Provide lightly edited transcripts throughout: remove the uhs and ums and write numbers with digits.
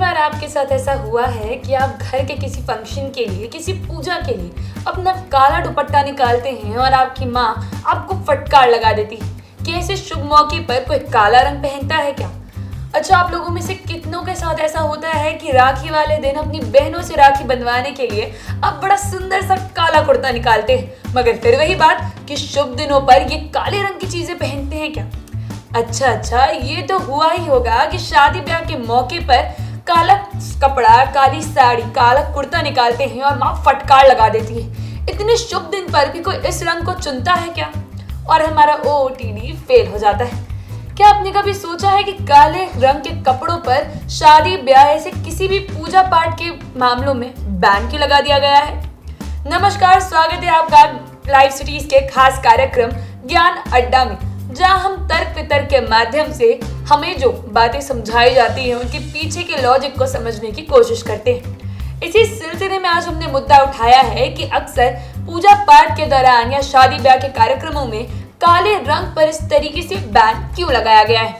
बार आपके साथ ऐसा हुआ है कि आप घर के किसी फंक्शन के लिए, किसी पूजा के लिए अपना काला दुपट्टा निकालते हैं और आपकी माँ आपको फटकार लगा देती है कि ऐसे शुभ मौके पर कोई काला रंग पहनता है क्या? अच्छा, आप लोगों में से कितनों के साथ ऐसा होता है कि राखी वाले दिन अपनी बहनों से राखी बंधवाने के लिए आप बड़ा सुंदर सा काला कुर्ता निकालते हैं, मगर फिर वही बात कि शुभ दिनों पर ये काले रंग की चीजें पहनते हैं क्या? अच्छा, ये तो हुआ ही होगा कि शादी ब्याह के मौके पर काला कपड़ा, काली साड़ी, काला कुर्ता निकालते हैं और माँ फटकार लगा देती है। इतने शुभ दिन पर भी कोई इस रंग को चुनता है क्या? और हमारा OOTD फेल हो जाता है। क्या आपने कभी सोचा है कि काले रंग के कपड़ों पर शादी ब्याह ऐसे किसी भी पूजा पाठ के मामलों में बैन क्यों लगा दिया गया है? नमस्कार, स्वागत है आपका लाइव सिटीज के खास कार्यक्रम ज्ञान अड्डा में, जहां हम तर्क वितर्क के माध्यम से हमें जो बातें समझाई जाती हैं उनके पीछे के लॉजिक को समझने की कोशिश करते हैं। इसी सिलसिले में आज हमने मुद्दा उठाया है कि अक्सर पूजा पाठ के दौरान या शादी ब्याह के कार्यक्रमों में काले रंग पर इस तरीके से बैन क्यों लगाया गया है।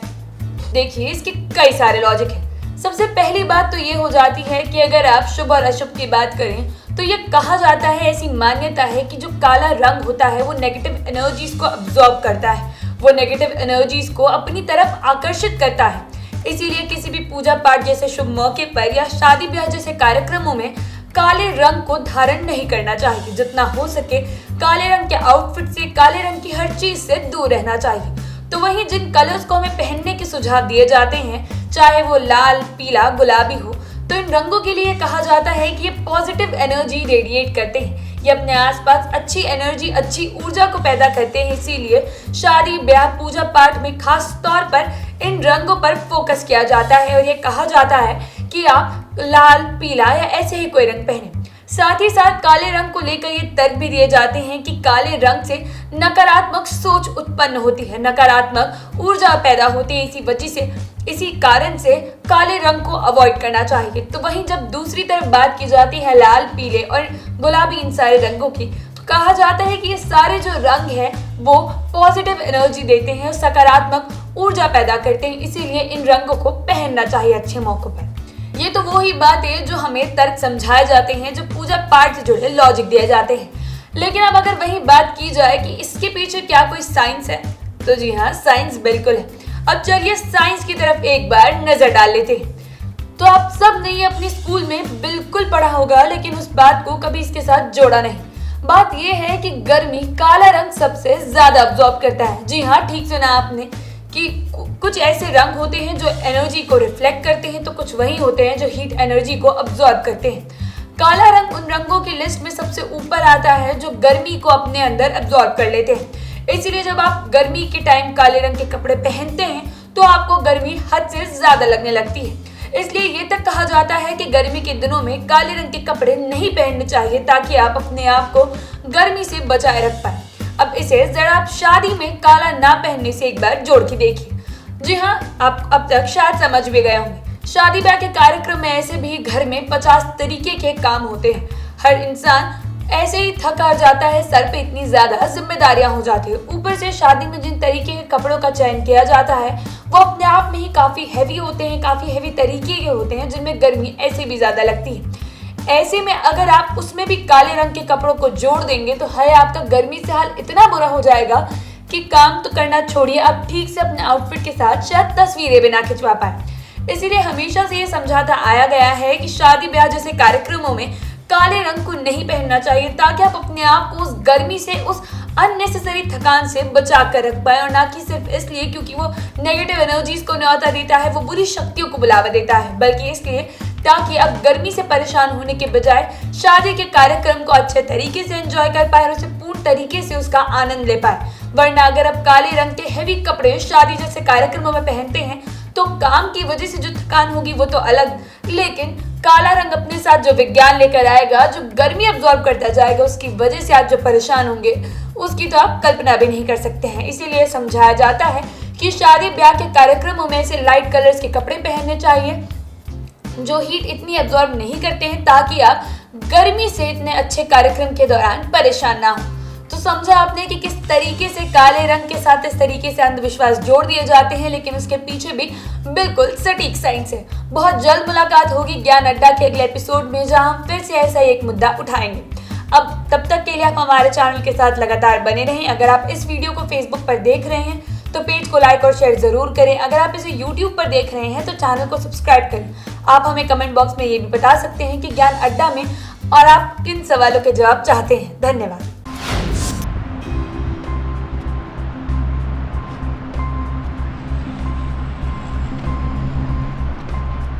देखिए, इसके कई सारे लॉजिक हैं। सबसे पहली बात तो ये हो जाती है कि अगर आप शुभ और अशुभ की बात करें तो ये कहा जाता है, ऐसी मान्यता है कि जो काला रंग होता है वो नेगेटिव एनर्जीज को अब्सॉर्ब करता है, वो नेगेटिव एनर्जीज को अपनी तरफ आकर्षित करता है। इसीलिए किसी भी पूजा पाठ जैसे शुभ मौके पर या शादी ब्याह जैसे कार्यक्रमों में काले रंग को धारण नहीं करना चाहिए। जितना हो सके काले रंग के आउटफिट से, काले रंग की हर चीज से दूर रहना चाहिए। तो वहीं जिन कलर्स को हमें पहनने के सुझाव दिए जाते हैं, चाहे वो लाल, पीला, गुलाबी हो, तो इन रंगों के लिए कहा जाता है कि ये पॉजिटिव एनर्जी रेडिएट करते हैं, ये अपने आसपास अच्छी एनर्जी, अच्छी ऊर्जा को पैदा करते हैं। इसीलिए शादी ब्याह, पूजा पाठ में खास तौर पर इन रंगों पर फोकस किया जाता है और ये कहा जाता है कि आप लाल, पीला या ऐसे ही कोई रंग पहने। साथ ही साथ काले रंग को लेकर ये तर्क भी दिए जाते हैं कि काले रंग से नकारात्मक सोच उत्पन्न होती है, नकारात्मक ऊर्जा पैदा होती है। इसी कारण से काले रंग को अवॉइड करना चाहिए। तो वहीं जब दूसरी तरफ बात की जाती है लाल, पीले और गुलाबी, इन सारे रंगों की, तो कहा जाता है कि ये सारे जो रंग हैं वो पॉजिटिव एनर्जी देते हैं, सकारात्मक ऊर्जा पैदा करते हैं। इसीलिए इन रंगों को पहनना चाहिए अच्छे मौकों पर। ये तो वो ही बात है जो हमें तर्क समझाए जाते हैं, जो पूजा पाठ से जुड़े लॉजिक दिए जाते हैं। लेकिन अब अगर वही बात की जाए कि इसके पीछे क्या कोई साइंस है, तो जी हाँ, साइंस बिल्कुल है। अब चलिए साइंस की तरफ एक बार नजर डाल लेते हैं। तो आप सब ने ये अपने स्कूल में बिल्कुल पढ़ा होगा, लेकिन उस बात को कभी इसके साथ जोड़ा नहीं। बात ये है कि गर्मी काला रंग सबसे ज्यादा अब्सॉर्ब करता है। जी हाँ, ठीक सुना आपने कि कुछ ऐसे रंग होते हैं जो एनर्जी को रिफ्लेक्ट करते हैं, तो कुछ वही होते हैं जो हीट एनर्जी को अब्सॉर्ब करते हैं। काला रंग उन रंगों की लिस्ट में सबसे ऊपर आता है जो गर्मी को अपने अंदर अब्सॉर्ब कर लेते हैं। इसीलिए जब आप गर्मी के टाइम काले रंग के कपड़े पहनते हैं तो आपको गर्मी हद से ज्यादा लगने लगती है। इसलिए ये तक कहा जाता है कि गर्मी के दिनों में काले रंग के कपड़े नहीं पहनने चाहिए, ताकि आप अपने आप को गर्मी से बचाए रख पाए। अब इसे जरा आप शादी में काला ना पहनने से एक बार जोड़ के देखिए। जी हाँ, आप अब तक शायद समझ भी गए होंगे, शादी ब्याह के कार्यक्रम में ऐसे भी घर में 50 तरीके के काम होते हैं। हर इंसान ऐसे ही थक हार जाता है, सर पे इतनी ज्यादा जिम्मेदारियां हो जाती है। ऊपर से शादी में जिन तरीके के कपड़ों का चयन किया जाता है वो अपने आप में ही काफी हैवी होते हैं, काफी हैवी तरीके के होते हैं, जिनमें गर्मी ऐसे भी ज्यादा लगती है। ऐसे में अगर आप उसमें भी काले रंग के कपड़ों को जोड़ देंगे तो है आपका गर्मी से हाल इतना बुरा हो जाएगा कि काम तो करना छोड़िए, आप ठीक से अपने आउटफिट के साथ शायद तस्वीरें भी ना खिंचवा पाए। इसीलिए हमेशा से ये समझाता आया गया है कि शादी ब्याह जैसे कार्यक्रमों में काले रंग को नहीं पहनना चाहिए, ताकि आप अपने आप को उस गर्मी से, उस अननेसेसरी थकान से बचा कर रख पाए। और ना कि सिर्फ इसलिए क्योंकि वो नेगेटिव एनर्जीज को न्योता देता है, वो बुरी शक्तियों को बुलावा देता है, बल्कि इसलिए ताकि आप गर्मी से परेशान होने के बजाय शादी के कार्यक्रम को अच्छे तरीके से एंजॉय कर पाए और उसे पूर्ण तरीके से उसका आनंद ले पाए। वरना अगर आप काले रंग के हैवी कपड़े शादी जैसे कार्यक्रमों में पहनते हैं तो काम की वजह से जो थकान होगी वो तो अलग, लेकिन काला रंग अपने साथ जो विज्ञान लेकर आएगा, जो गर्मी अब्सॉर्ब करता जाएगा, उसकी वजह से आप जो परेशान होंगे उसकी तो आप कल्पना भी नहीं कर सकते हैं। इसीलिए समझाया जाता है कि शादी ब्याह के कार्यक्रमों में ऐसे लाइट कलर्स के कपड़े पहनने चाहिए जो हीट इतनी अब्सॉर्ब नहीं करते हैं, ताकि आप गर्मी से इतने अच्छे कार्यक्रम के दौरान परेशान ना हो। तो समझा आपने कि किस तरीके से काले रंग के साथ इस तरीके से अंधविश्वास जोड़ दिए जाते हैं, लेकिन उसके पीछे भी बिल्कुल सटीक साइंस है। बहुत जल्द मुलाकात होगी ज्ञान अड्डा के अगले एपिसोड में, जहां हम फिर से ऐसा ही एक मुद्दा उठाएंगे। अब तब तक के लिए आप हमारे चैनल के साथ लगातार बने रहें। अगर आप इस वीडियो को फेसबुक पर देख रहे हैं तो पेज को लाइक और शेयर जरूर करें। अगर आप इसे यूट्यूब पर देख रहे हैं तो चैनल को सब्सक्राइब करें। आप हमें कमेंट बॉक्स में ये भी बता सकते हैं कि ज्ञान अड्डा में और आप किन सवालों के जवाब चाहते हैं। धन्यवाद।